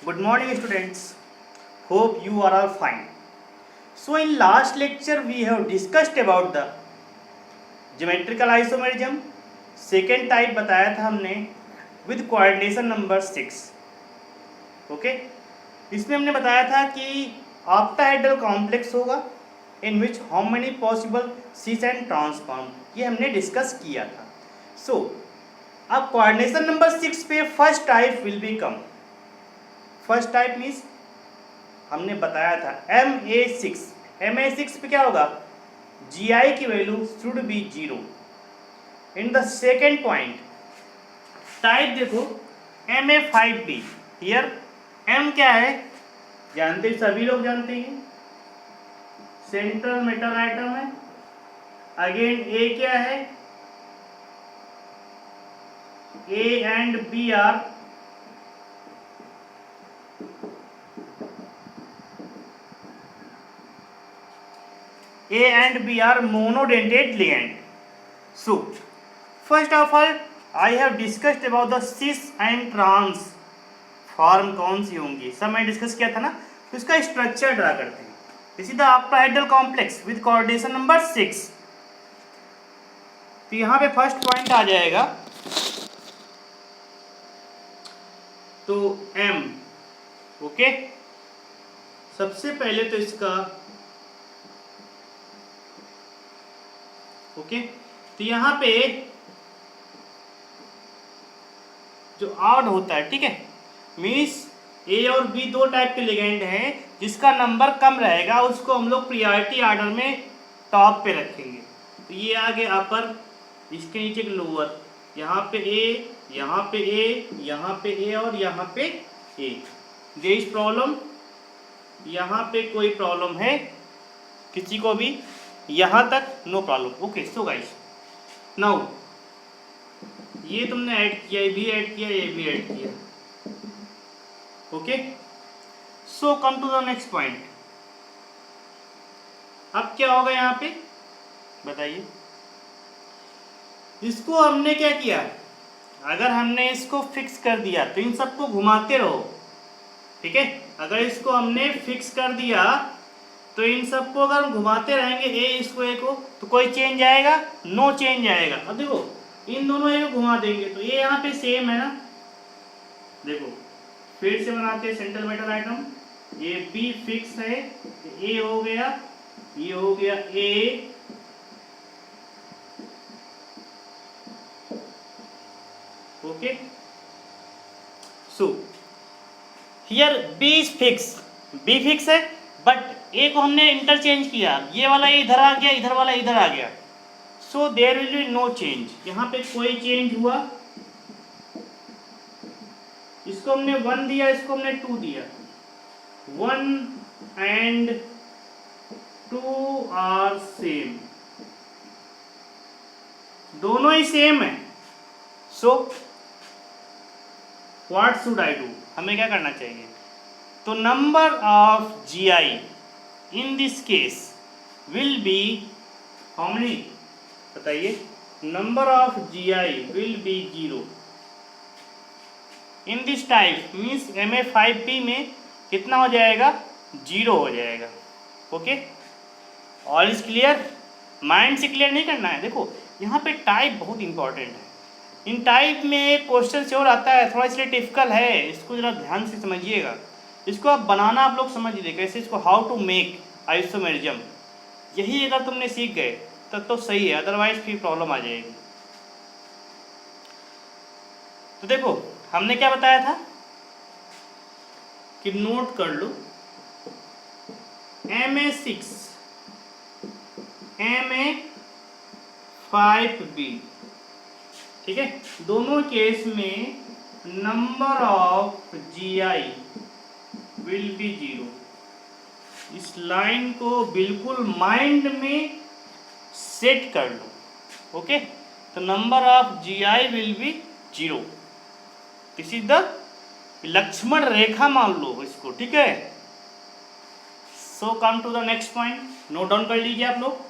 Good morning, students. Hope you are all fine. So, in last lecture, we have discussed about the geometrical isomerism. Second type बताया था हमने with coordination number 6. Okay इसमें हमने बताया था कि octahedral complex होगा in which how many possible cis and trans form, ये हमने डिस्कस किया था. सो अब कोऑर्डिनेशन नंबर 6 पे first type will be come. First type means हमने बताया था MA6 पे क्या होगा, GI की value should be 0. In the second point type देखो MA5B. हियर M क्या है जानते, सभी लोग जानते हैं, सेंट्रल मेटल आइटम है. अगेन A क्या है, A and B are A and B are monodentate ligand. So, first of all, I have discussed about the cis and trans form कौन सी होंगी, सब मैं डिस्कस किया था ना. तो इसका स्ट्रक्चर ड्रा करते हैं. This is the octahedral complex with coordination number 6. तो यहाँ पे फर्स्ट पॉइंट आ जाएगा तो M. ओके सबसे पहले तो इसका ओके तो यहाँ पे जो ऑड होता है, ठीक है, मीन्स ए और बी दो टाइप के लिगेंड हैं, जिसका नंबर कम रहेगा उसको हम लोग प्रियोरिटी ऑर्डर में टॉप पे रखेंगे. तो ये आगे अपर, इसके नीचे लोअर, यहाँ पे ए, यहाँ पे ए, यहाँ पे ए और यहाँ पे ए. देयर इज प्रॉब्लम, यहाँ पे कोई प्रॉब्लम है किसी को भी, यहाँ तक no problem. Okay so guys now ये तुमने ऐड किया, ये भी ऐड किया, ये भी ऐड किया. Okay so come to the next point. अब क्या होगा यहाँ पे बताइए. इसको हमने क्या किया, अगर हमने इसको फिक्स कर दिया तो इन सबको घुमाते रहो, ठीक है. अगर इसको हमने फिक्स कर दिया तो इन सबको अगर हम घुमाते रहेंगे ए इसको ए को, तो कोई चेंज आएगा, नो चेंज आएगा. अब देखो इन दोनों ए को घुमा देंगे तो ये यहाँ पे सेम है ना. देखो फिर से बनाते हैं सेंट्रल मेटल आइटम. ये बी फिक्स है, ए हो गया, ये हो गया A, okay. So here B is fix, B fix है, बट ए को हमने इंटरचेंज किया, ये वाला इधर आ गया, इधर वाला इधर आ गया. So there will be no change. यहाँ पे कोई चेंज हुआ, इसको हमने 1 दिया, इसको हमने 2 दिया. 1 एंड 2 आर सेम, दोनों ही सेम है. So what should I do, हमें क्या करना चाहिए. तो number of GI in this case will be how many बताइए. Number of GI will be 0 in this type. Means MA5B में कितना हो जाएगा, 0 हो जाएगा. Okay all is clear. Mind से क्लियर नहीं करना है. देखो यहाँ पे टाइप बहुत इंपॉर्टेंट है. इन टाइप में क्वेश्चन से और आता है, थोड़ा इसलिए टिपिकल है, इसको ज़रा ध्यान से समझिएगा. इसको आप बनाना आप लोग समझ लीजिए कैसे, इसको हाउ टू मेक आइसोमेरिज्म. यही अगर तुमने सीख गए तब तो सही है, अदरवाइज फिर प्रॉब्लम आ जाएगी. तो देखो हमने क्या बताया था कि नोट कर लो MA6 MA5B, ठीक है. दोनों केस में number of GI will be 0. इस लाइन को बिल्कुल माइंड में सेट कर लो. ओके तो number of GI will be 0. This is the Lakshman rekha मान लो इसको, ठीक है. So come to the next point, note down कर लीजिए आप लोग.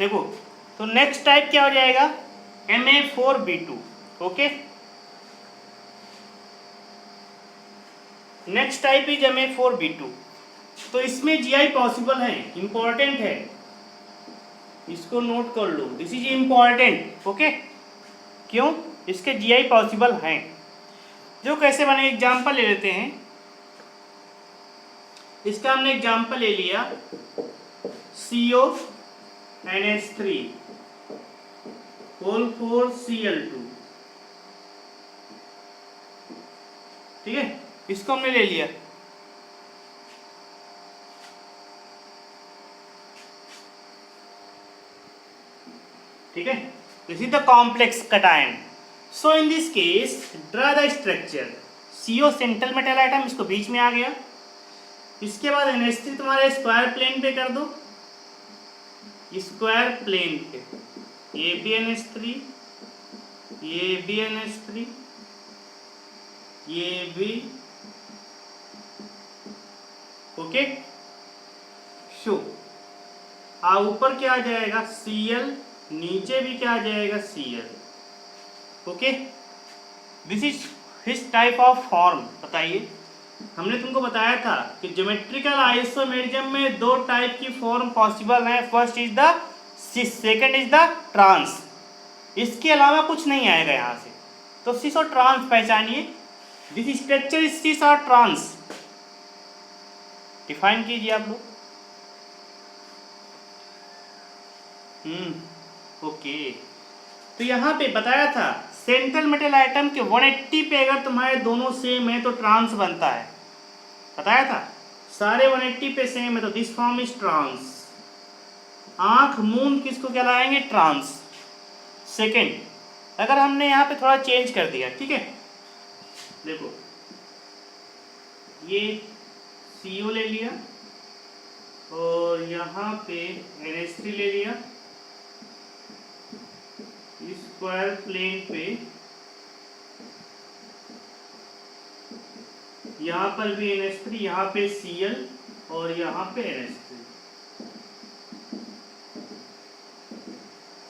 देखो, तो नेक्स्ट टाइप क्या हो जाएगा, Ma4B2। Okay, next type is Ma4B2। तो इसमें GI पॉसिबल है, इंपॉर्टेंट है, इसको नोट कर लो, दिस इज इम्पॉर्टेंट। ओके, क्यों, इसके GI पॉसिबल हैं। जो कैसे बने, एग्जाम्पल ले लेते हैं। इसका हमने एग्जाम्पल ले लिया, CONH3 होल 4Cl2, ठीक है, इसको हमने ले लिया। ठीक है, this is the complex cation. So in this case draw the structure. CO central metal item, इसको बीच में आ गया। इसके बाद NH3 तुम्हारे स्क्वायर प्लेन पे कर दो, स्क्वायर प्लेन पे AbNH3, AbNH3, AB। Okay, show ऊपर क्या आ जाएगा, Cl, नीचे भी क्या आ जाएगा, Cl। Okay, this is his type of form. बताइए, हमने तुमको बताया था कि ज्योमेट्रिकल आइसोमेरिज्म में दो टाइप की फॉर्म पॉसिबल है, first is the cis, second is the trans. इसके अलावा कुछ नहीं आएगा यहाँ से। तो सिस और ट्रांस पहचानिए, दिस स्ट्रक्चर इज सिस और ट्रांस, डिफाइन कीजिए आप लोग। ओके, तो यहाँ पे बताया था सेंट्रल मेटल आइटम के 180 पे अगर तुम्हारे दोनों सेम है तो ट्रांस बनता है, बताया था। सारे 180 पे सेम है तो दिस फॉर्म इज ट्रांस। आंख मूंद किसको कहलाएंगे, ट्रांस। सेकंड, अगर हमने यहाँ पे थोड़ा चेंज कर दिया, ठीक है, देखो ये CO ले लिया और यहाँ पे NH3 ले लिया, स्क्वायर प्लेन पे यहाँ पर भी NH3, यहाँ पे Cl और यहाँ पे NH3।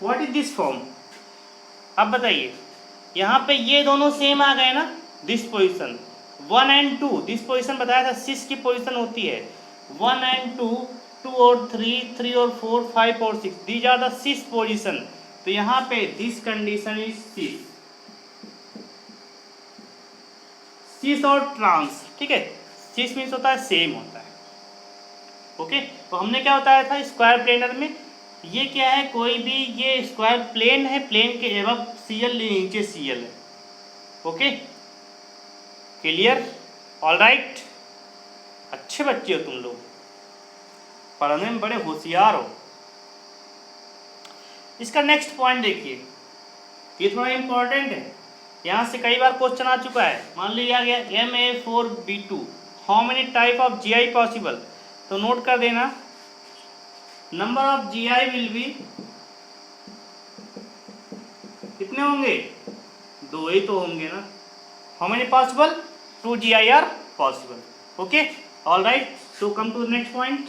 What is this form? अब बताइए, यहाँ पे ये दोनों सेम आ गए ना, this position 1 and 2, this position बताया था सिस की पोजीशन होती है 1 and 2, 2 और 3, 3 और 4, 5 और 6, these are the cis position. तो यहाँ पे this condition is cis, cis और ट्रांस, ठीक है। सिस मीन्स होता है सेम होता है। ओके, तो हमने क्या बताया था स्क्वायर प्लेनर में, ये क्या है, कोई भी ये स्क्वायर प्लेन है, प्लेन के एवं Cl नीचे Cl है। Okay, clear, all right. अच्छे बच्चे हो तुम लोग, पढ़ने में बड़े होशियार हो। इसका नेक्स्ट पॉइंट देखिए, ये थोड़ा इंपॉर्टेंट है, यहाँ से कई बार क्वेश्चन आ चुका है। मान लिया गया Ma4B2, how many type of GI possible, तो नोट कर देना, number of GI will be, कितने होंगे, 2 ही तो होंगे ना। How many possible, 2 GI are possible. Okay, all right, so come to the next point.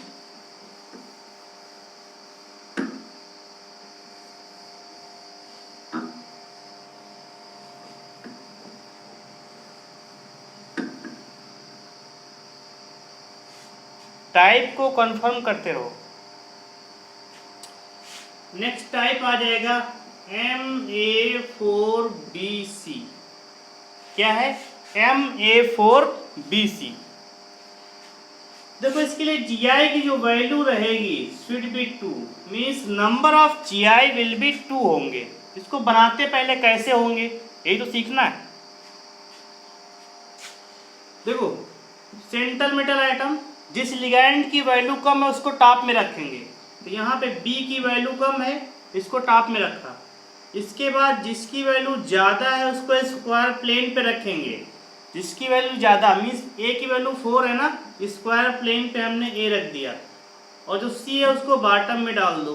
Type को कंफर्म करते रहो। नेक्स्ट टाइप आ जाएगा Ma4BC। क्या है, Ma4BC। देखो, इसके लिए GI की जो वैल्यू रहेगी should be 2, means number of GI will B 2 होंगे। इसको बनाते पहले कैसे होंगे, यही तो सीखना है। देखो, सेंट्रल मेटल आइटम, जिस लिगैंड की वैल्यू कम है उसको टॉप में रखेंगे। तो यहाँ पे B की वैल्यू कम है, इसको टॉप में रखा। इसके बाद जिसकी वैल्यू ज़्यादा है उसको स्क्वायर प्लेन पे रखेंगे। जिसकी वैल्यू ज़्यादा मीन्स A की वैल्यू 4 है ना, स्क्वायर प्लेन पे हमने A रख दिया, और जो C है उसको बॉटम में डाल दो।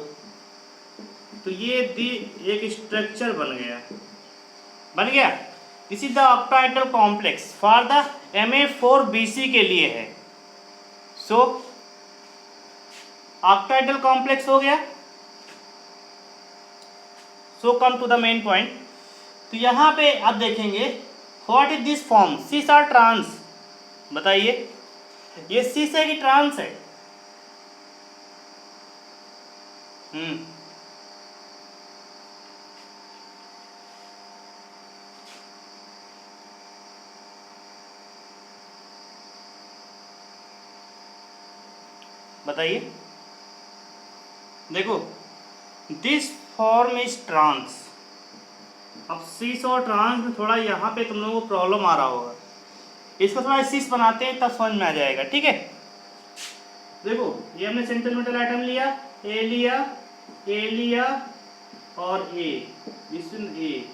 तो ये एक स्ट्रक्चर बन गया। This is the octahedral complex for the Ma4BC के लिए है। सो ऑक्टाहेड्रल कॉम्प्लेक्स हो गया। So come to the main point. तो यहाँ पे आप देखेंगे what is this form, cis और ट्रांस, बताइए ये सिस है कि ट्रांस है? बताइए। देखो दिस फॉर्म इज ट्रांस। अब सिस और ट्रांस में थोड़ा यहाँ पे तुम लोगों को प्रॉब्लम आ रहा होगा, इसको थोड़ा सिस बनाते हैं तब समझ में आ जाएगा, ठीक है। देखो ये हमने सेंटीमीटर आइटम लिया, ए लिया, ए लिया और ए, ए,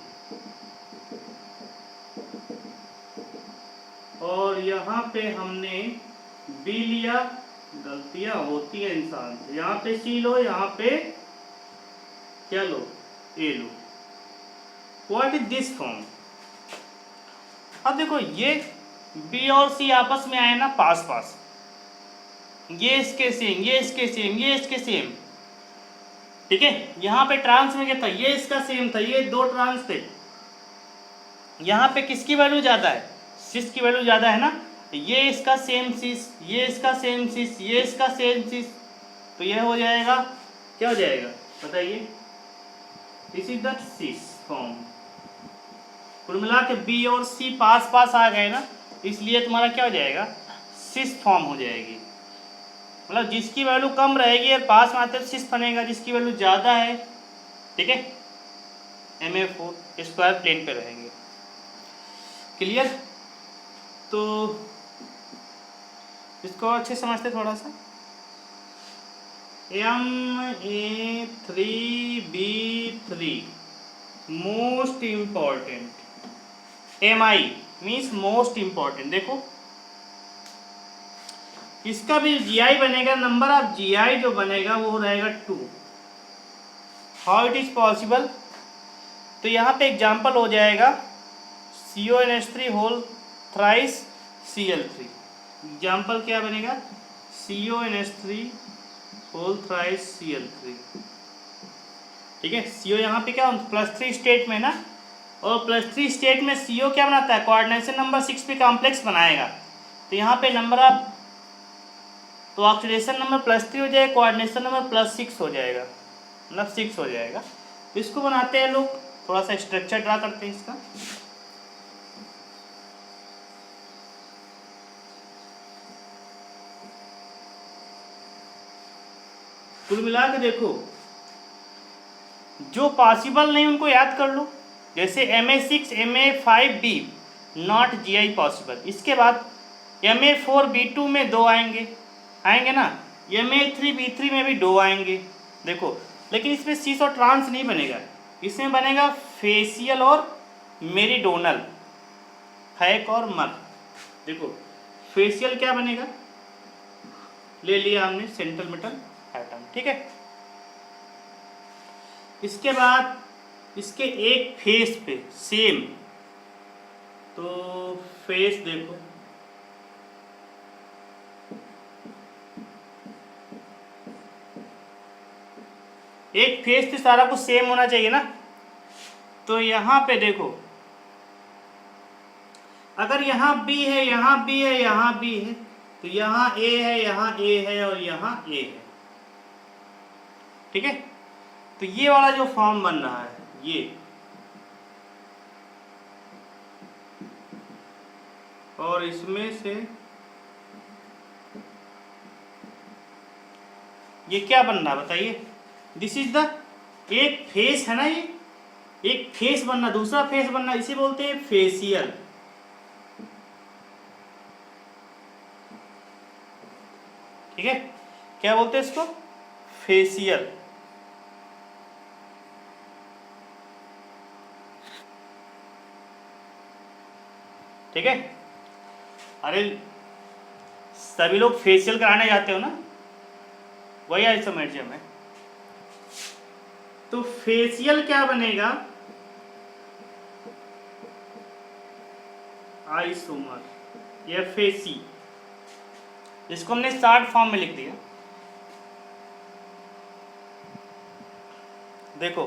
और यहाँ पे हमने बी लिया, गलतियां होती है इंसान से, यहाँ पे सी लो, यहाँ पे क्या लो, ए लो। What is this form? अब देखो ये बी और सी आपस में आए ना पास पास, ये इसके सेम, ये इसके सेम, ये इसके सेम, ठीक है। यहाँ पे ट्रांस में क्या था, ये इसका सेम था, ये दो ट्रांस थे। यहाँ पे किसकी वैल्यू ज़्यादा है, सिस की वैल्यू ज़्यादा है ना, ये इसका सेम सिस, ये इसका सेम सिस, ये इसका सेम सिस, तो यह हो जाएगा, क्या हो जाएगा बताइए, this is the cis form. कुल मिला के बी और सी पास पास आ गए ना, इसलिए तुम्हारा क्या हो जाएगा, सिस फॉर्म हो जाएगी। मतलब जिसकी वैल्यू कम रहेगी और पास में आते सिस बनेगा, जिसकी वैल्यू ज़्यादा है, ठीक है, MA4 स्क्वायर प्लेन पे रहेंगे। क्लियर? तो इसको अच्छे समझते थोड़ा सा। MA3B3 most important, MI means most important. देखो इसका भी GI बनेगा, नंबर ऑफ GI जो बनेगा वो रहेगा 2। How it is possible? तो यहाँ पे एग्जाम्पल हो जाएगा CONH3 whole thrice Cl3। Example क्या बनेगा, CONH3 होल थ्राइस Cl3, ठीक है। CO यहाँ पे क्या +3 स्टेट में ना, और +3 स्टेट में CO क्या बनाता है, कोऑर्डिनेशन नंबर 6 पे कॉम्प्लेक्स बनाएगा। तो यहाँ पे नंबर ऑफ, तो ऑक्सीडेशन नंबर +3 हो जाएगा, कोऑर्डिनेशन नंबर +6 हो जाएगा, मतलब 6 हो जाएगा। तो इसको बनाते हैं लोग, थोड़ा सा स्ट्रक्चर ड्रा करते हैं इसका। कुल मिला के देखो जो पॉसिबल नहीं उनको याद कर लो, जैसे MA6 MA5B not GI possible. इसके बाद MA4B2 में 2 आएंगे, आएंगे ना, MA3B3 में भी 2 आएंगे। देखो लेकिन इसमें सिस और ट्रांस नहीं बनेगा, इसमें बनेगा फेसियल और मेरिडोनल, हैक और मर। देखो फेसियल क्या बनेगा, ले लिया हमने सेंट्रल मेटल एटम, ठीक है। इसके बाद इसके एक फेस पे सेम, तो फेस देखो एक फेस पे सारा कुछ सेम होना चाहिए ना। तो यहाँ पे देखो अगर यहाँ B है, यहाँ B है, यहाँ B है, तो यहाँ A है, यहाँ A है और यहाँ A है, ठीक है। तो ये वाला जो फॉर्म बन रहा है ये, और इसमें से ये क्या बन रहा है बताइए, दिस इज द, एक फेस है ना, ये एक फेस बनना, दूसरा फेस बनना, इसे बोलते हैं फेसियल, ठीक है। क्या बोलते हैं इसको, फेसियल, ठीक है। अरे सभी लोग फेशियल कराने जाते हो ना, वही आइसोमेरिज्म है। तो फेशियल क्या बनेगा, आइसोमर, FAC, इसको हमने शॉर्ट फॉर्म में लिख दिया। देखो